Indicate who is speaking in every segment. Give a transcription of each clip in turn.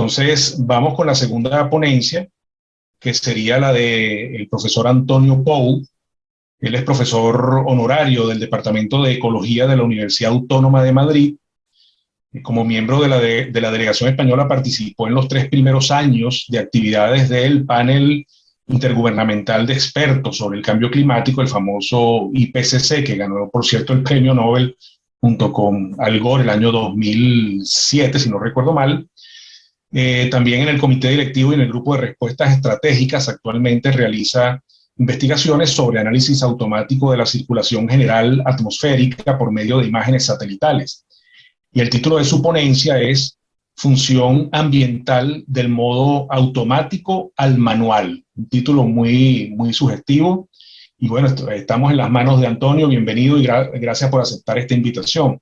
Speaker 1: Entonces, vamos con la segunda ponencia, que sería la del profesor Antonio Pou. Él es profesor honorario del Departamento de Ecología de la Universidad Autónoma de Madrid. Como miembro de la delegación española, participó en los 3 primeros años de actividades del panel intergubernamental de expertos sobre el cambio climático, el famoso IPCC, que ganó, por cierto, el premio Nobel junto con Al Gore el año 2007, si no recuerdo mal. También en el comité directivo y en el grupo de respuestas estratégicas actualmente realiza investigaciones sobre análisis automático de la circulación general atmosférica por medio de imágenes satelitales. Y el título de su ponencia es Función ambiental del modo automático al manual. Un título muy sugestivo. Y bueno, estamos en las manos de Antonio. Bienvenido y gracias por aceptar esta invitación.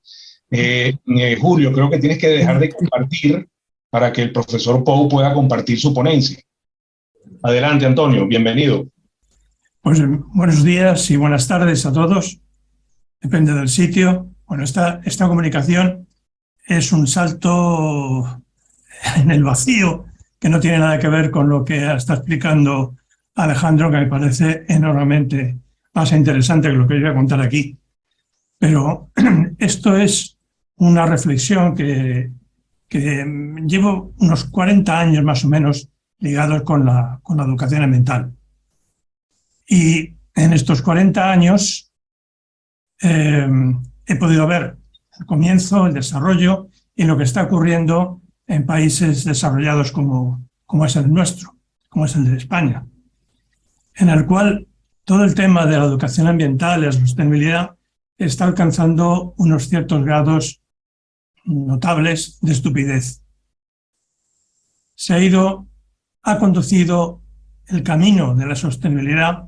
Speaker 1: Julio, creo que tienes que dejar de compartir para que el profesor Pou pueda compartir su ponencia. Adelante, Antonio, bienvenido.
Speaker 2: Pues buenos días y buenas tardes a todos. Depende del sitio. Bueno, esta comunicación es un salto en el vacío que no tiene nada que ver con lo que está explicando Alejandro, que me parece enormemente más interesante que lo que yo voy a contar aquí. Pero esto es una reflexión que llevo unos 40 años más o menos ligados con la educación ambiental. Y en estos 40 años he podido ver el comienzo, el desarrollo y lo que está ocurriendo en países desarrollados como es el nuestro, como es el de España, en el cual todo el tema de la educación ambiental y la sostenibilidad está alcanzando unos ciertos grados notables de estupidez. Ha conducido el camino de la sostenibilidad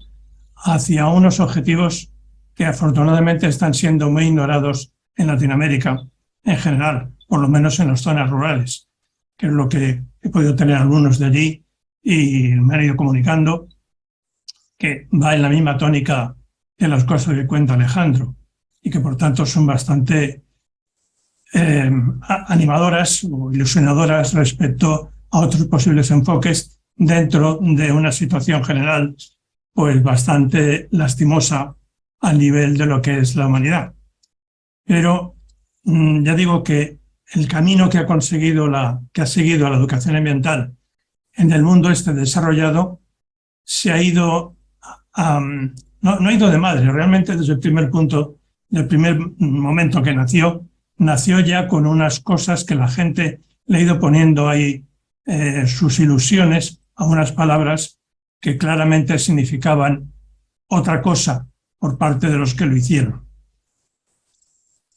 Speaker 2: hacia unos objetivos que afortunadamente están siendo muy ignorados en Latinoamérica en general, por lo menos en las zonas rurales, que es lo que he podido tener algunos de allí y me han ido comunicando, que va en la misma tónica de las cosas que cuenta Alejandro y que por tanto son bastante animadoras o ilusionadoras respecto a otros posibles enfoques dentro de una situación general pues bastante lastimosa a nivel de lo que es la humanidad. Pero ya digo que el camino que ha seguido la educación ambiental en el mundo este desarrollado se ha ido no ha ido de madre, realmente desde el primer momento que nació ya con unas cosas que la gente le ha ido poniendo ahí sus ilusiones a unas palabras que claramente significaban otra cosa por parte de los que lo hicieron.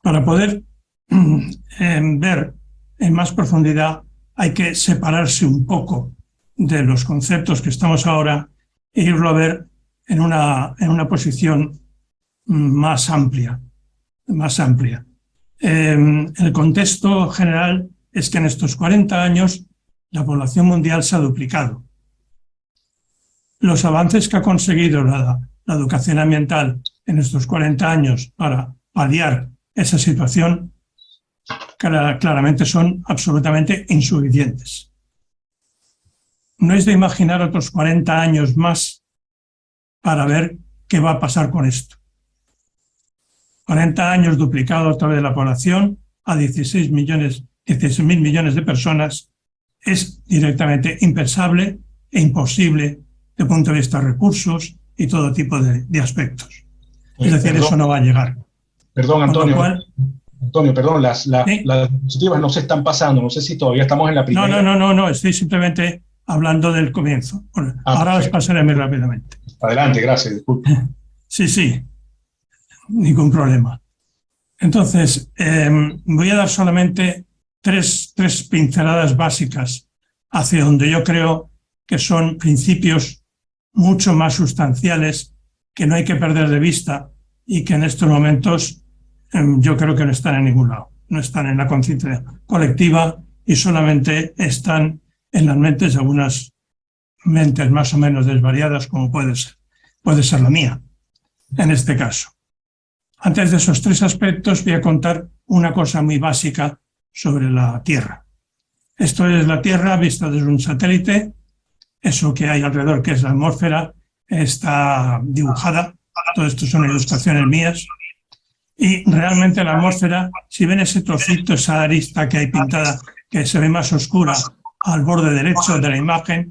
Speaker 2: Para poder ver en más profundidad hay que separarse un poco de los conceptos que estamos ahora e irlo a ver en una posición más amplia. El contexto general es que en estos 40 años la población mundial se ha duplicado. Los avances que ha conseguido la educación ambiental en estos 40 años para paliar esa situación claramente son absolutamente insuficientes. No es de imaginar otros 40 años más para ver qué va a pasar con esto. 40 años duplicado otra vez la población a 16.000 millones de personas es directamente impensable e imposible desde el punto de vista de recursos y todo tipo de aspectos. Es decir, eso no va a llegar.
Speaker 1: Perdón, Antonio. Antonio, perdón, las diapositivas no se están pasando. No sé si todavía estamos en la primera.
Speaker 2: No, estoy simplemente hablando del comienzo. Bueno, ahora las pasaré muy rápidamente.
Speaker 1: Adelante, gracias, disculpe.
Speaker 2: Sí, ningún problema. Entonces, voy a dar solamente tres pinceladas básicas hacia donde yo creo que son principios mucho más sustanciales que no hay que perder de vista y que en estos momentos yo creo que no están en ningún lado. No están en la conciencia colectiva y solamente están en las mentes de algunas mentes más o menos desvariadas, como puede ser la mía, en este caso. Antes de esos 3 aspectos voy a contar una cosa muy básica sobre la Tierra. Esto es la Tierra vista desde un satélite. Eso que hay alrededor, que es la atmósfera, está dibujada. Todo esto son ilustraciones mías. Y realmente la atmósfera, si ven ese trocito, esa arista que hay pintada, que se ve más oscura al borde derecho de la imagen,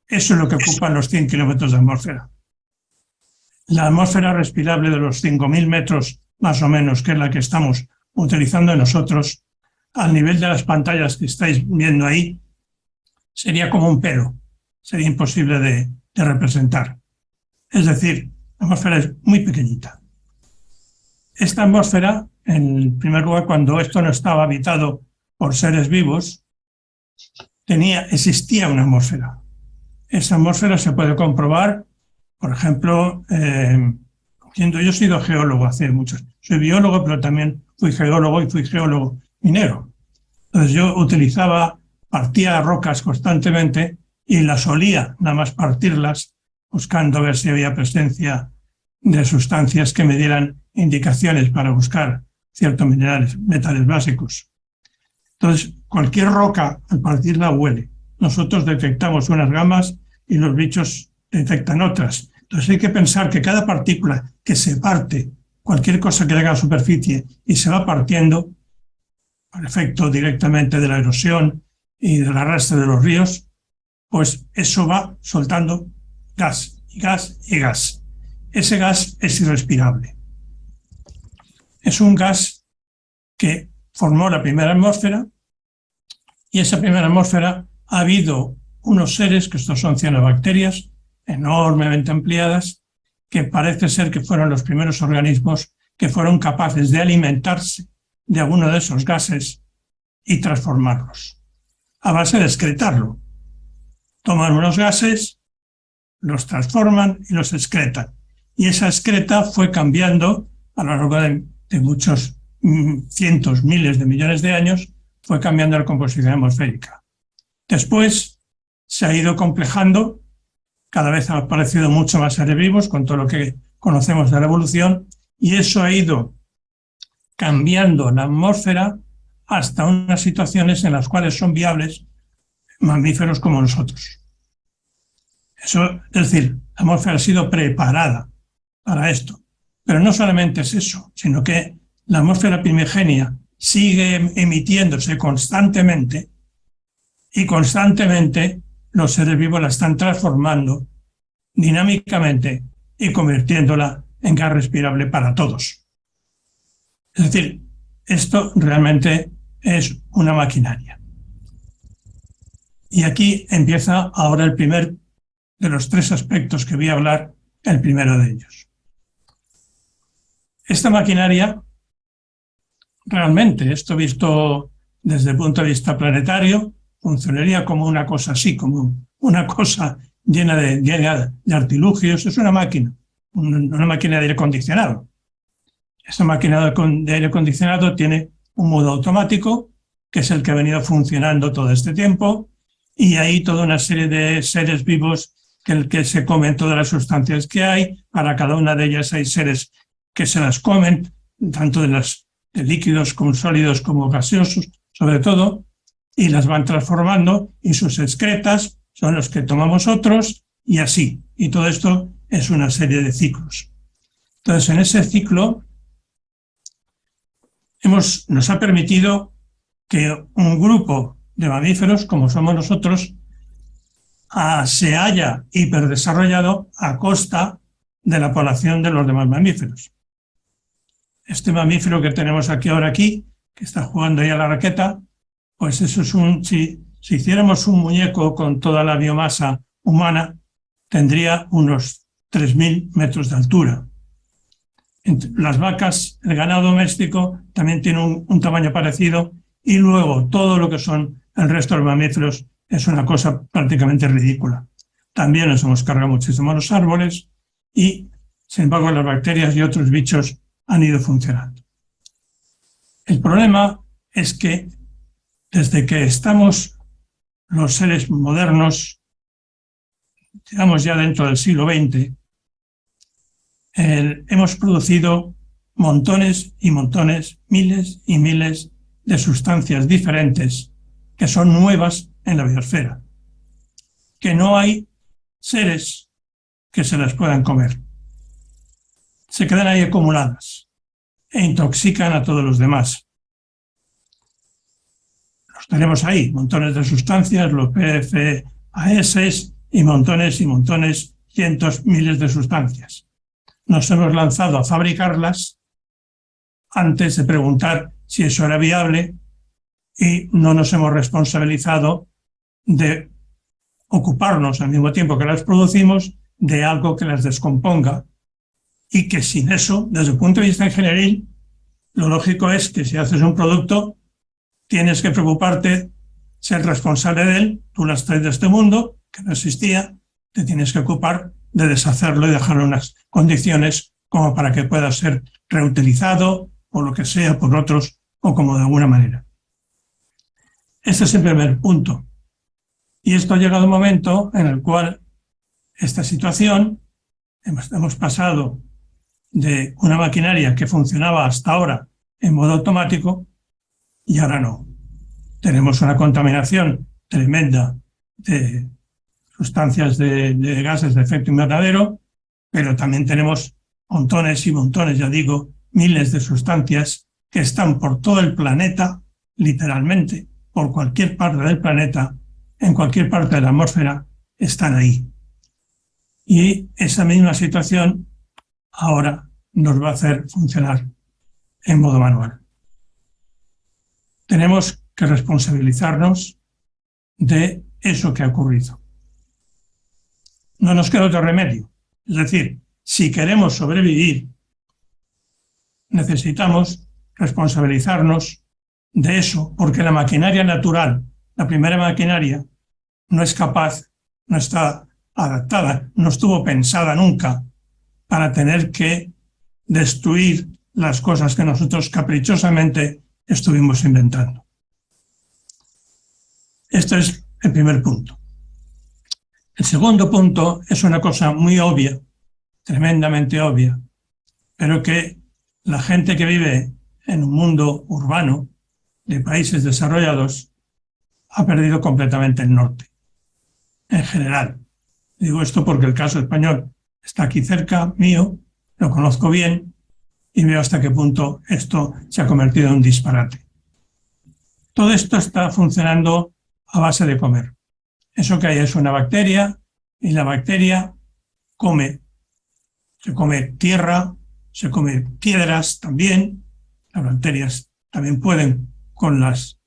Speaker 2: eso es lo que ocupan los 100 kilómetros de atmósfera. La atmósfera respirable de los 5.000 metros, más o menos, que es la que estamos utilizando nosotros, al nivel de las pantallas que estáis viendo ahí, sería como un pelo. Sería imposible de representar. Es decir, la atmósfera es muy pequeñita. Esta atmósfera, en primer lugar, cuando esto no estaba habitado por seres vivos, existía una atmósfera. Esa atmósfera se puede comprobar, por ejemplo, yo he sido geólogo hace muchos. Soy biólogo, pero también fui geólogo y fui geólogo minero. Entonces yo partía rocas constantemente y las olía, nada más partirlas, buscando ver si había presencia de sustancias que me dieran indicaciones para buscar ciertos minerales, metales básicos. Entonces, cualquier roca, al partirla, huele. Nosotros detectamos unas gamas y los bichos detectan otras. Entonces hay que pensar que cada partícula que se parte, cualquier cosa que llega a la superficie y se va partiendo, por efecto directamente de la erosión y del arrastre de los ríos, pues eso va soltando gas, y gas, y gas. Ese gas es irrespirable. Es un gas que formó la primera atmósfera, y esa primera atmósfera ha habido unos seres, que estos son cianobacterias, enormemente ampliadas, que parece ser que fueron los primeros organismos que fueron capaces de alimentarse de alguno de esos gases y transformarlos, a base de excretarlo. Toman unos gases, los transforman y los excretan. Y esa excreta fue cambiando a lo largo de muchos cientos, miles de millones de años, fue cambiando la composición atmosférica. Después se ha ido complejando, cada vez han aparecido mucho más seres vivos con todo lo que conocemos de la evolución, y eso ha ido cambiando la atmósfera hasta unas situaciones en las cuales son viables mamíferos como nosotros. Eso, es decir, la atmósfera ha sido preparada para esto. Pero no solamente es eso, sino que la atmósfera primigenia sigue emitiéndose constantemente y constantemente los seres vivos la están transformando dinámicamente y convirtiéndola en gas respirable para todos. Es decir, esto realmente es una maquinaria. Y aquí empieza ahora el primer de los tres aspectos que voy a hablar, el primero de ellos. Esta maquinaria, realmente, esto visto desde el punto de vista planetario, funcionaría como una cosa así, como una cosa llena de artilugios. Es una máquina de aire acondicionado. Esta máquina de aire acondicionado tiene un modo automático, que es el que ha venido funcionando todo este tiempo, y hay toda una serie de seres vivos que se comen todas las sustancias que hay. Para cada una de ellas hay seres que se las comen, tanto de líquidos como sólidos como gaseosos, sobre todo, y las van transformando, y sus excretas son los que tomamos otros, y así. Y todo esto es una serie de ciclos. Entonces, en ese ciclo nos ha permitido que un grupo de mamíferos, como somos nosotros, se haya hiperdesarrollado a costa de la población de los demás mamíferos. Este mamífero que tenemos ahora aquí, que está jugando ahí a la raqueta, pues eso es si hiciéramos un muñeco con toda la biomasa humana, tendría unos 3.000 metros de altura. Las vacas, el ganado doméstico, también tiene un tamaño parecido, y luego todo lo que son el resto de los mamíferos es una cosa prácticamente ridícula. También nos hemos cargado muchísimo los árboles y, sin embargo, las bacterias y otros bichos han ido funcionando. El problema es que desde que estamos los seres modernos, digamos ya dentro del siglo XX, hemos producido montones y montones, miles y miles de sustancias diferentes que son nuevas en la biosfera, que no hay seres que se las puedan comer. Se quedan ahí acumuladas e intoxican a todos los demás. Los tenemos ahí, montones de sustancias, los PFAS y montones, cientos, miles de sustancias. Nos hemos lanzado a fabricarlas antes de preguntar si eso era viable y no nos hemos responsabilizado de ocuparnos al mismo tiempo que las producimos de algo que las descomponga y que sin eso, desde el punto de vista ingenieril, lo lógico es que si haces un producto tienes que preocuparte, ser responsable de él, tú las traes de este mundo, que no existía, te tienes que ocupar de deshacerlo y dejarlo en unas condiciones como para que pueda ser reutilizado, por lo que sea, por otros o como de alguna manera. Este es el primer punto. Y esto ha llegado a un momento en el cual esta situación, hemos pasado de una maquinaria que funcionaba hasta ahora en modo automático y ahora no. Tenemos una contaminación tremenda de sustancias de gases de efecto invernadero, pero también tenemos montones y montones, ya digo, miles de sustancias que están por todo el planeta, literalmente, por cualquier parte del planeta, en cualquier parte de la atmósfera, están ahí. Y esa misma situación ahora nos va a hacer funcionar en modo manual. Tenemos que responsabilizarnos de eso que ha ocurrido. No nos queda otro remedio. Es decir, si queremos sobrevivir, necesitamos responsabilizarnos de eso, porque la maquinaria natural, la primera maquinaria, no es capaz, no está adaptada, no estuvo pensada nunca para tener que destruir las cosas que nosotros caprichosamente estuvimos inventando. Este es el primer punto. El segundo punto es una cosa muy obvia, tremendamente obvia, pero que la gente que vive en un mundo urbano de países desarrollados ha perdido completamente el norte, en general. Digo esto porque el caso español está aquí cerca mío, lo conozco bien y veo hasta qué punto esto se ha convertido en un disparate. Todo esto está funcionando a base de comer. Eso que hay es una bacteria y la bacteria se come tierra, se come piedras también. Las bacterias también pueden con las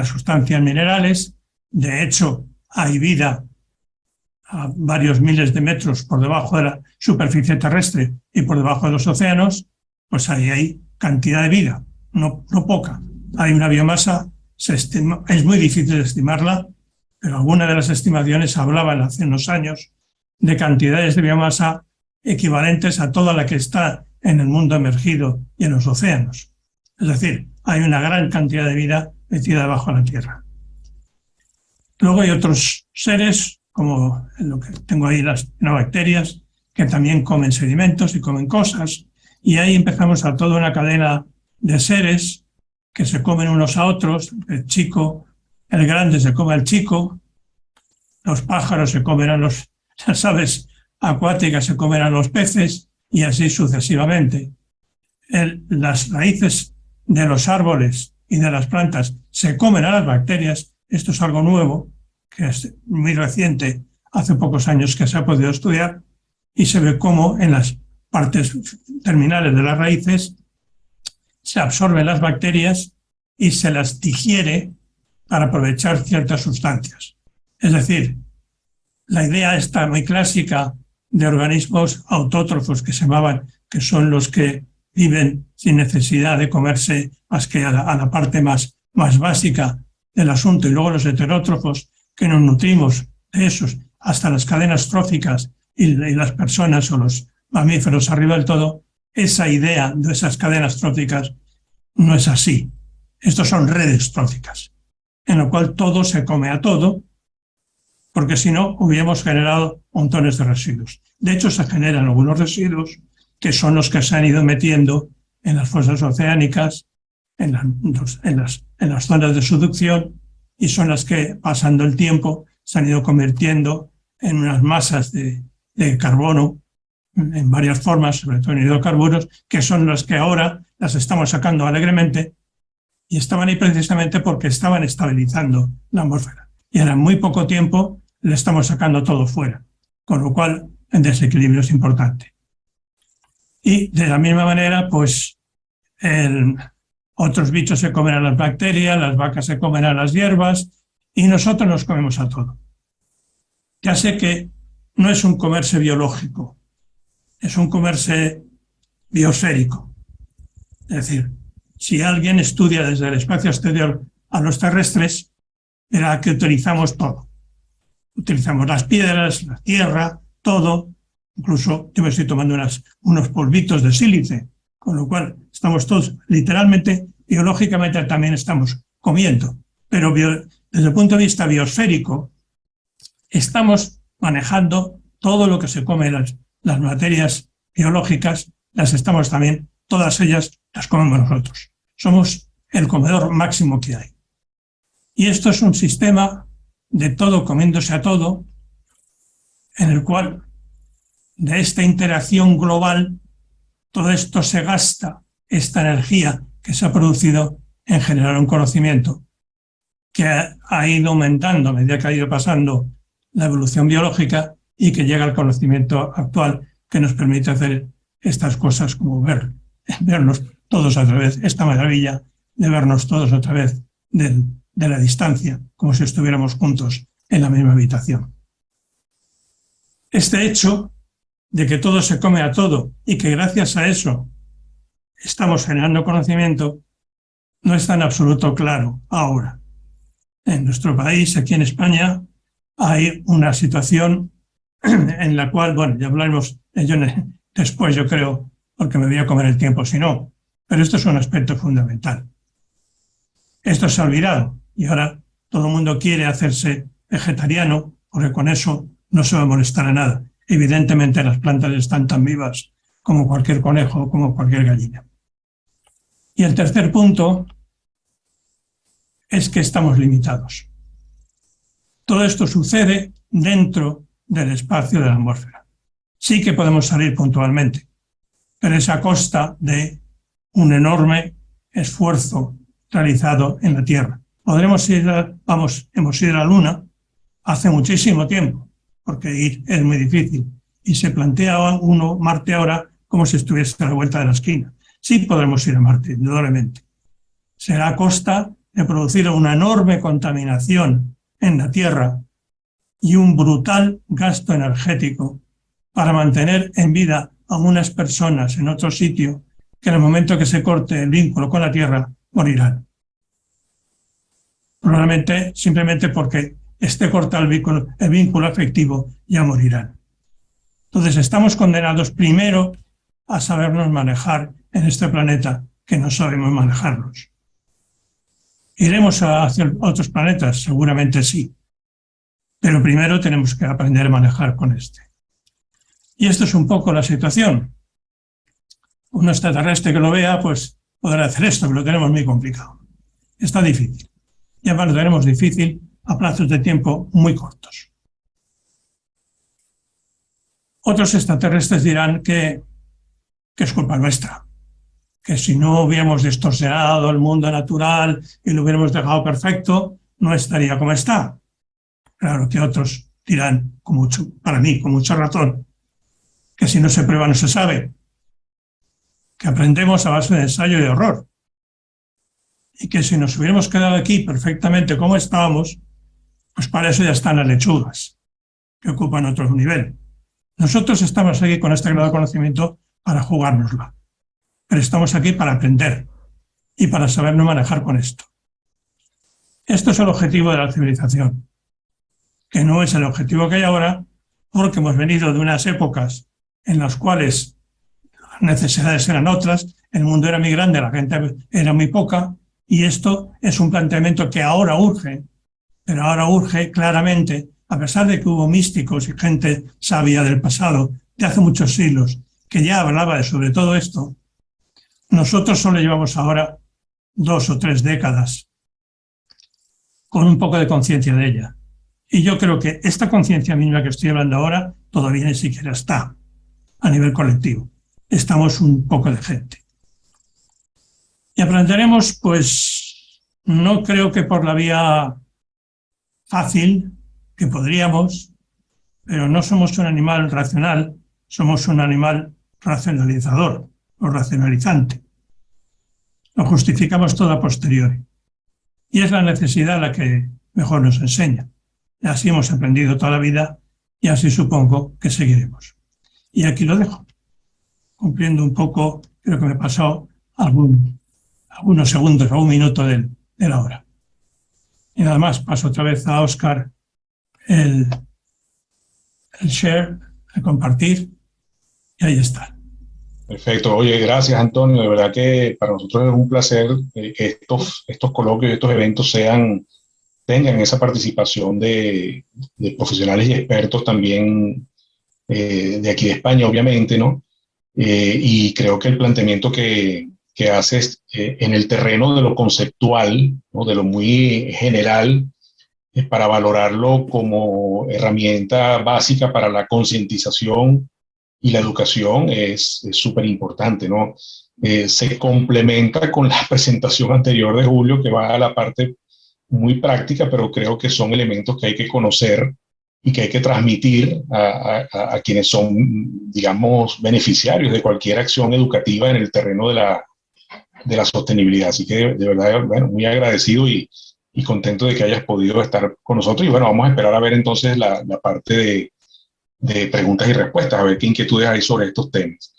Speaker 2: sustancias minerales. De hecho, hay vida a varios miles de metros por debajo de la superficie terrestre y por debajo de los océanos, pues ahí hay cantidad de vida, no poca. Hay una biomasa, es muy difícil estimarla, pero algunas de las estimaciones hablaban hace unos años de cantidades de biomasa equivalentes a toda la que está en el mundo emergido y en los océanos. Es decir, hay una gran cantidad de vida metida debajo de la Tierra. Luego hay otros seres, como lo que tengo ahí, las bacterias, que también comen sedimentos y comen cosas, y ahí empezamos a toda una cadena de seres que se comen unos a otros. El grande se come al chico, los pájaros se comen a las aves acuáticas se comen a los peces y así sucesivamente. Las raíces de los árboles y de las plantas se comen a las bacterias. Esto es algo nuevo, que es muy reciente, hace pocos años que se ha podido estudiar, y se ve cómo en las partes terminales de las raíces se absorben las bacterias y se las digiere para aprovechar ciertas sustancias. Es decir, la idea está muy clásica de organismos autótrofos que se llamaban, que son los que viven sin necesidad de comerse más que a la parte más básica del asunto, y luego los heterótrofos, que nos nutrimos de esos hasta las cadenas tróficas y las personas o los mamíferos arriba del todo. Esa idea de esas cadenas tróficas no es así. Estos son redes tróficas, en lo cual todo se come a todo, porque si no hubiéramos generado montones de residuos. De hecho, se generan algunos residuos que son los que se han ido metiendo en las fosas oceánicas, en las zonas de subducción, y son las que, pasando el tiempo, se han ido convirtiendo en unas masas de carbono en varias formas, sobre todo en hidrocarburos, que son las que ahora las estamos sacando alegremente, y estaban ahí precisamente porque estaban estabilizando la atmósfera. Y ahora en muy poco tiempo le estamos sacando todo fuera, con lo cual el desequilibrio es importante. Y de la misma manera, pues otros bichos se comen a las bacterias, las vacas se comen a las hierbas y nosotros nos comemos a todo. Ya sé que no es un comerse biológico, es un comerse biosférico. Es decir, si alguien estudia desde el espacio exterior a los terrestres, verá que utilizamos todo. Utilizamos las piedras, la tierra, todo. Incluso yo me estoy tomando unos polvitos de sílice, con lo cual estamos todos, literalmente, biológicamente también estamos comiendo. Pero desde el punto de vista biosférico, estamos manejando todo lo que se come, las materias biológicas, las estamos también, todas ellas las comemos nosotros. Somos el comedor máximo que hay. Y esto es un sistema de todo comiéndose a todo, en el cual de esta interacción global, todo esto se gasta, esta energía que se ha producido en generar un conocimiento que ha ido aumentando a medida que ha ido pasando la evolución biológica y que llega al conocimiento actual que nos permite hacer estas cosas como vernos todos a través, esta maravilla de vernos todos a través de la distancia, como si estuviéramos juntos en la misma habitación. Este hecho de que todo se come a todo y que gracias a eso estamos generando conocimiento no está en absoluto claro ahora. En nuestro país, aquí en España, hay una situación en la cual, bueno, ya hablaremos de ello después, yo creo, porque me voy a comer el tiempo si no, pero esto es un aspecto fundamental. Esto se ha olvidado y ahora todo el mundo quiere hacerse vegetariano porque con eso no se va a molestar a nada. Evidentemente las plantas están tan vivas como cualquier conejo, como cualquier gallina. Y el tercer punto es que estamos limitados. Todo esto sucede dentro del espacio de la atmósfera. Sí que podemos salir puntualmente, pero es a costa de un enorme esfuerzo realizado en la Tierra. Hemos ido a la Luna hace muchísimo tiempo, porque ir es muy difícil, y se plantea uno Marte ahora como si estuviese a la vuelta de la esquina. Sí podremos ir a Marte, indudablemente. Será a costa de producir una enorme contaminación en la Tierra y un brutal gasto energético para mantener en vida a unas personas en otro sitio que en el momento que se corte el vínculo con la Tierra morirán. Probablemente simplemente porque esté cortado el vínculo afectivo ya morirán. Entonces estamos condenados primero a sabernos manejar en este planeta, que no sabemos manejarnos. ¿Iremos hacia otros planetas? Seguramente sí. Pero primero tenemos que aprender a manejar con este. Y esto es un poco la situación. Un extraterrestre que lo vea, pues podrá hacer esto, que lo tenemos muy complicado. Está difícil. Y además lo tenemos difícil a plazos de tiempo muy cortos. Otros extraterrestres dirán que es culpa nuestra, que si no hubiéramos distorsionado el mundo natural y lo hubiéramos dejado perfecto, no estaría como está. Claro que otros dirán, para mí, con mucha razón, que si no se prueba no se sabe, que aprendemos a base de ensayo y error, y que si nos hubiéramos quedado aquí perfectamente como estábamos, pues para eso ya están las lechugas, que ocupan otro nivel. Nosotros estamos aquí con este grado de conocimiento para jugárnosla, pero estamos aquí para aprender y para sabernos manejar con esto. Esto es el objetivo de la civilización, que no es el objetivo que hay ahora, porque hemos venido de unas épocas en las cuales las necesidades eran otras, el mundo era muy grande, la gente era muy poca, y esto es un planteamiento que ahora urge, pero ahora urge claramente, a pesar de que hubo místicos y gente sabia del pasado, de hace muchos siglos, que ya hablaba sobre todo esto. Nosotros solo llevamos ahora 2 o 3 décadas con un poco de conciencia de ella. Y yo creo que esta conciencia mínima que estoy hablando ahora todavía ni siquiera está a nivel colectivo. Estamos un poco de gente. Y aprenderemos, pues, no creo que por la vía fácil, que podríamos, pero no somos un animal racional, somos un animal racionalizador o racionalizante. Lo justificamos todo a posteriori. Y es la necesidad la que mejor nos enseña. Y así hemos aprendido toda la vida y así supongo que seguiremos. Y aquí lo dejo, cumpliendo un poco, creo que me he pasado algunos segundos o un minuto de la hora. Y nada más, paso otra vez a Óscar el share, el compartir, y ahí está.
Speaker 1: Perfecto. Oye, gracias, Antonio. De verdad que para nosotros es un placer que estos coloquios, estos eventos tengan esa participación de profesionales y expertos también de aquí de España, obviamente, ¿no? Y creo que el planteamiento que haces en el terreno de lo conceptual, ¿no? De lo muy general, para valorarlo como herramienta básica para la concientización y la educación es súper importante, ¿no? Se complementa con la presentación anterior de Julio, que va a la parte muy práctica, pero creo que son elementos que hay que conocer y que hay que transmitir a quienes son, digamos, beneficiarios de cualquier acción educativa en el terreno de la sostenibilidad. Así que de verdad, bueno, muy agradecido y contento de que hayas podido estar con nosotros. Y bueno, vamos a esperar a ver entonces la parte de preguntas y respuestas, a ver qué inquietudes hay sobre estos temas.